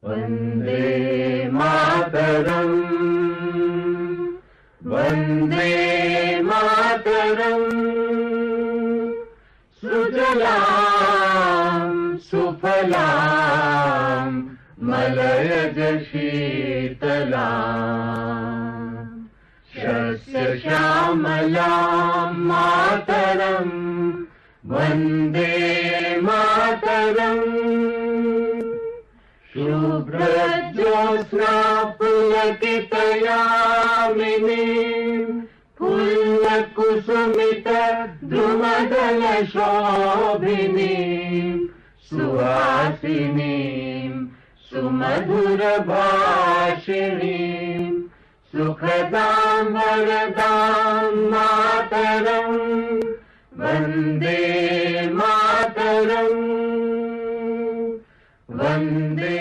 వందే మాతరం వందే మాతరం సుజలాం సుఫలాం మలయజ శీతలాం సస్యశ్యామలాం మాతరం వందే మాతరం శుభ్రజ్యోత్స్నా పులకితయామినీం పుల్లకుసుమిత ద్రుమదల శోభినీం సుహాసినీం సుమధుర భాషిణీం సుఖదాం వరదాం మాతరం వందే మాతరం వందే.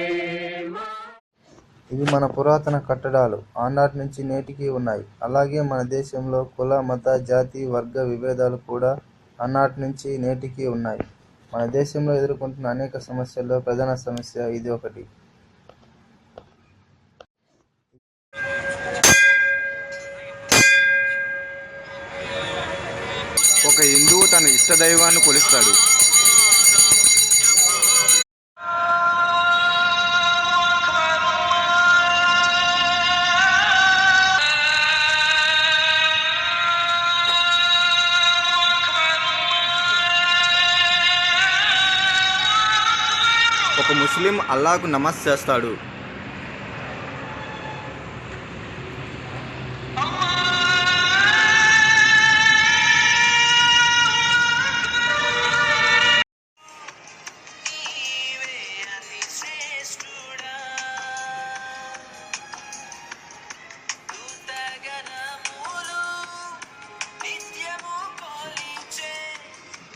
ఇవి మన పురాతన కట్టడాలు ఆనాటి నుంచి నేటికి ఉన్నాయి. అలాగే మన దేశంలో కుల మత జాతి వర్గ విభేదాలు కూడా ఆనాటి నుంచి నేటికి ఉన్నాయి. మన దేశంలో ఎదుర్కొంటున్న అనేక సమస్యల్లో ప్రధాన సమస్య ఇది ఒకటి. ఒక హిందువు తన ఇష్ట దైవాన్ని కొలుస్తాడు. ఒక ముస్లిం అల్లాహ్కు నమాజ్ చేస్తాడు.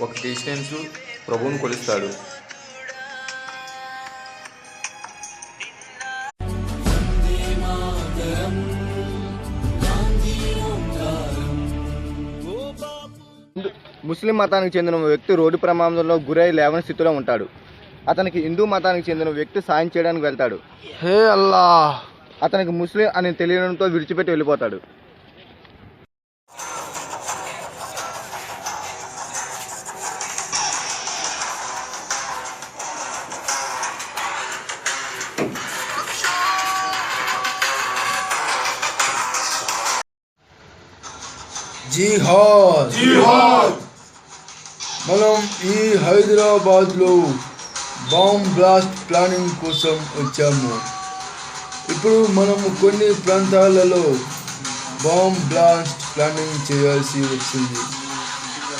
ఒక క్రిస్టియన్స్ ప్రభువును కొలుస్తాడు. ముస్లిం మతానికి చెందిన వ్యక్తి రోడ్డు ప్రమాదంలో గురై లేవని స్థితిలో ఉంటాడు. అతనికి హిందూ మతానికి చెందిన వ్యక్తి సాయం చేయడానికి వెళ్తాడు. హే అల్లా, అతనికి ముస్లిం అని తెలియడంతో విడిచిపెట్టి వెళ్ళిపోతాడు. జిహాద్ జిహాద్. మనం ఈ హైదరాబాద్లో బాంబ్ బ్లాస్ట్ ప్లానింగ్ కోసం వచ్చాము. ఇప్పుడు మనము కొన్ని ప్రాంతాలలో బాంబ్ బ్లాస్ట్ ప్లానింగ్ చేయాల్సి వచ్చింది.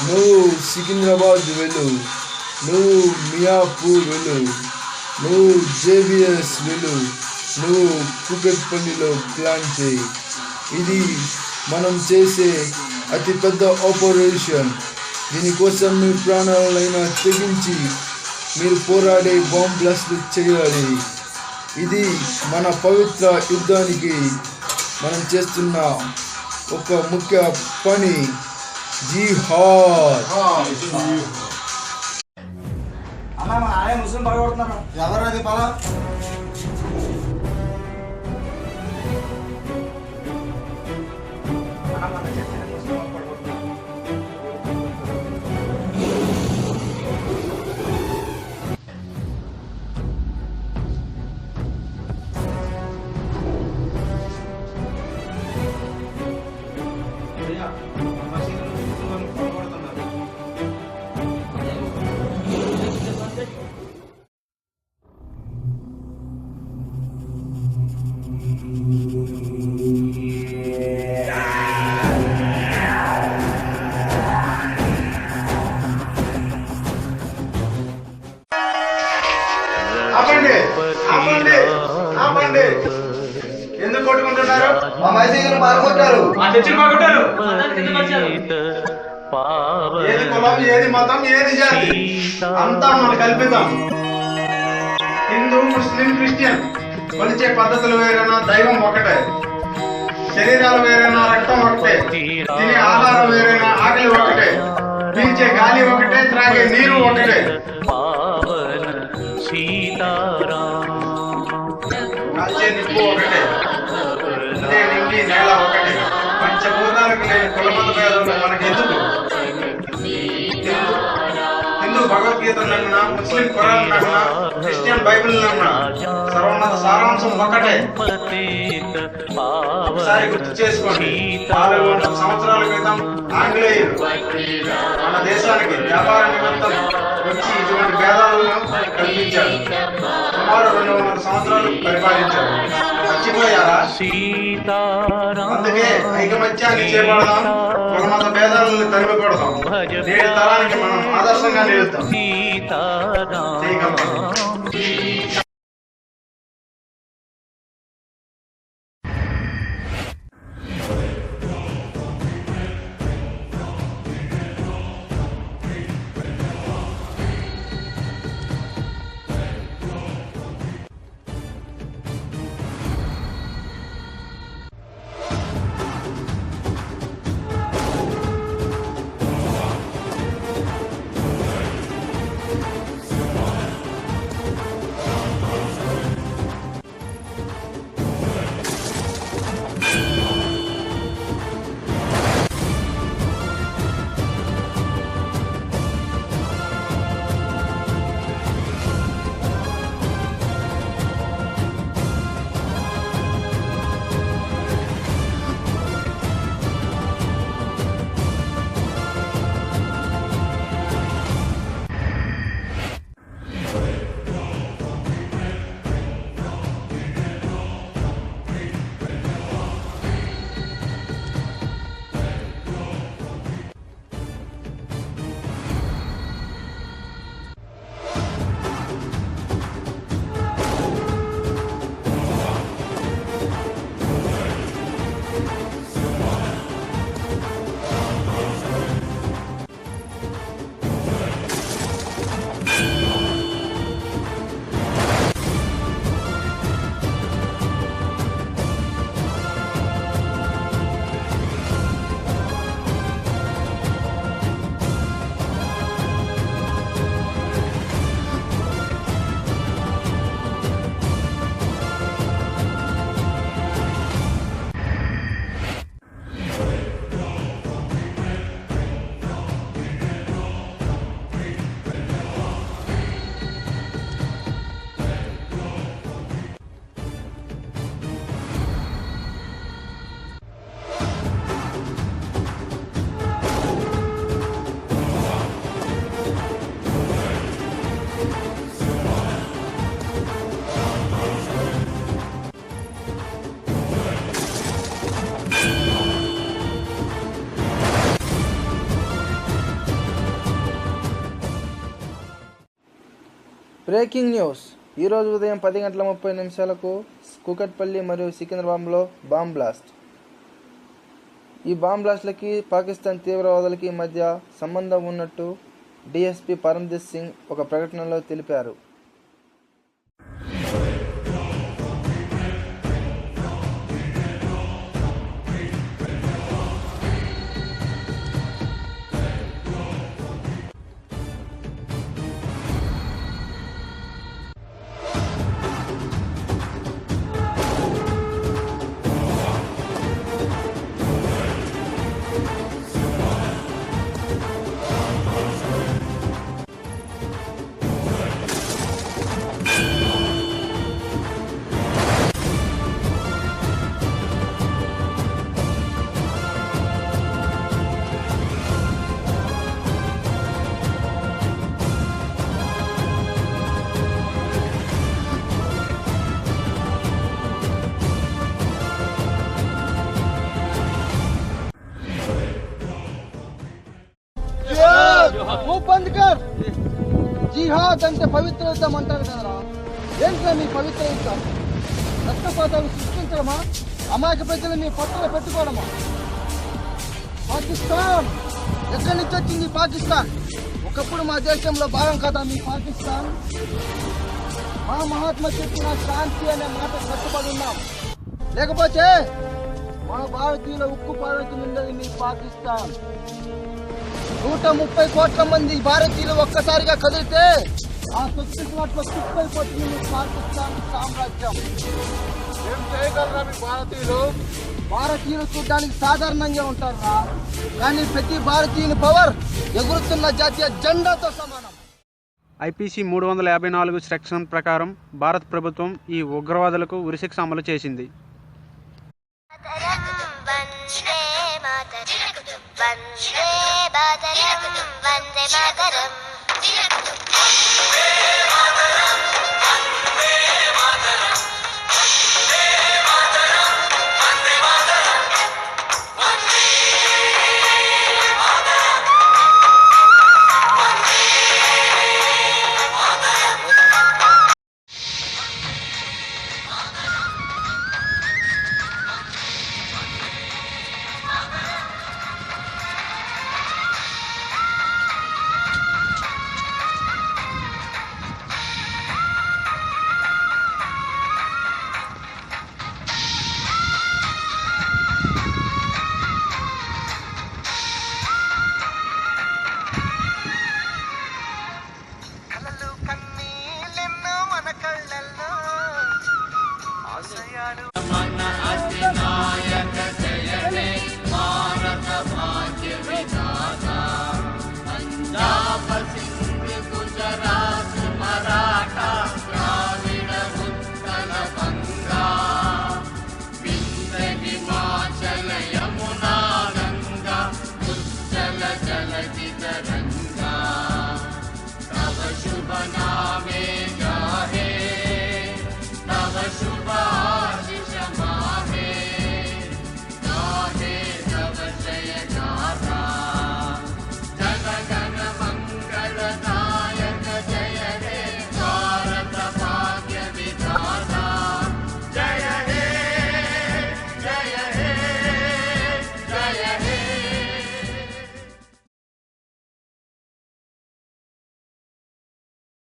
నువ్వు సికింద్రాబాద్ వెళ్ళు, నువ్వు మియాపూర్ వెళ్ళు, నువ్వు జేబిఎస్ వెళ్ళు, నువ్వు కూకట్పల్లిలో ప్లాన్ చేయి. ఇది మనం చేసే అతిపెద్ద ఆపరేషన్. దీనికోసం మీ ప్రాణాలైనా తెగించి మీరు పోరాడే బాంబ్ బ్లాస్ట్ చేయాలి. ఇది మన పవిత్ర యుద్ధానికి మనం చేస్తున్న ఒక ముఖ్య పని. జిహాద్. ఎవరది పలా ఎందుకు కొట్టుకుంటున్నారు? మా మైసీని పాల్గొంటారు, మా చర్చిని పాల్గొంటారు. ఏది కులం, ఏది మతం, ఏది జాతి అంతా మన కల్పితం. హిందూ, ముస్లిం, క్రిస్టియన్ కొలిచే పద్ధతులు వేరైనా దైవం ఒకటే. శరీరాలు వేరైనా రక్తం ఒకటే. తినే ఆహారం వేరైనా ఆకలి ఒకటే. పీల్చే గాలి ఒకటే, త్రాగే నీరు ఒకటే. నిప్పు ఒకటే, ఉండే నింగి నేల ఒకటే, పంచభూతాలకు లేని కులమత భేదంలో మనకెందుకు? హిందూ భగవద్గీత నమ్మిన, ముస్లిం ఖురాన్ నమ్మిన, క్రిస్టియన్ బైబిల్ నమ్మిన సర్వోన్నత సారాంశం ఒకటే. ఒకసారి గుర్తు చేసుకోండి, 400 సంవత్సరాల క్రితం ఆంగ్లేయులు మన దేశానికి వ్యాపార నిమిత్తం వచ్చి ఇటువంటి భేదాలను కల్పించారు. సుమారు 200 సంవత్సరాలు పరిపాలించారు. మర్చిపోయారా? అందుకే ఐకమత్యాన్ని చేపడదాం, కులమత భేదాలను తరిమికొడదాం. నేటి తరానికి మనం ఆదర్శంగా నిలుద్దాం. జై గణపతి. Breaking news. ఈరోజు ఉదయం 10:30 కూకట్పల్లి మరియు సికింద్రాబాద్లో బాంబ్ బ్లాస్ట్. ఈ బాంబ్ బ్లాస్ట్లకి పాకిస్తాన్ తీవ్రవాదులకి మధ్య సంబంధం ఉన్నట్టు డీఎస్పీ పరమ్జిత్ సింగ్ ఒక ప్రకటనలో తెలిపారు. బంద్ కర్. జిహాద్ అంటే పవిత్ర యుద్ధం అంటారు కదరా, ఏంట్రా మీ పవిత్ర యుద్ధం? రక్తపాతాలు సృష్టించడమా? అమాయక ప్రజలు మీ పట్టులో పెట్టుకోవడమా? పాకిస్తాన్ ఎక్కడి నుంచి వచ్చింది? పాకిస్తాన్ ఒకప్పుడు మా దేశంలో భాగం కదా మీ పాకిస్తాన్. మా మహాత్మా చెప్పిన శాంతి అనే మాట కట్టుబడి ఉన్నాం, లేకపోతే మా భారతీయుల ఉక్కు పాలకులున్నది మీ పాకిస్తాన్. 130 కోట్ల మంది భారతీయులు ఒక్కసారిగా కదిలితే ఆ తొక్కినట్లు తిప్పైపోతుంది మీ పాకిస్తాన్ సామ్రాజ్యం. ఏం చేయగలరా మీ భారతీయులు? భారతీయులు చూడడానికి సాధారణంగా ఉంటారా, కానీ ప్రతి భారతీయుని పవర్ ఎగురుతున్న జాతీయ జెండాతో సమానం. ఐపీసీ 354 సెక్షన్ ప్రకారం భారత ప్రభుత్వం ఈ ఉగ్రవాదులకు ఉరిశిక్ష అమలు చేసింది. వందే మాతరం.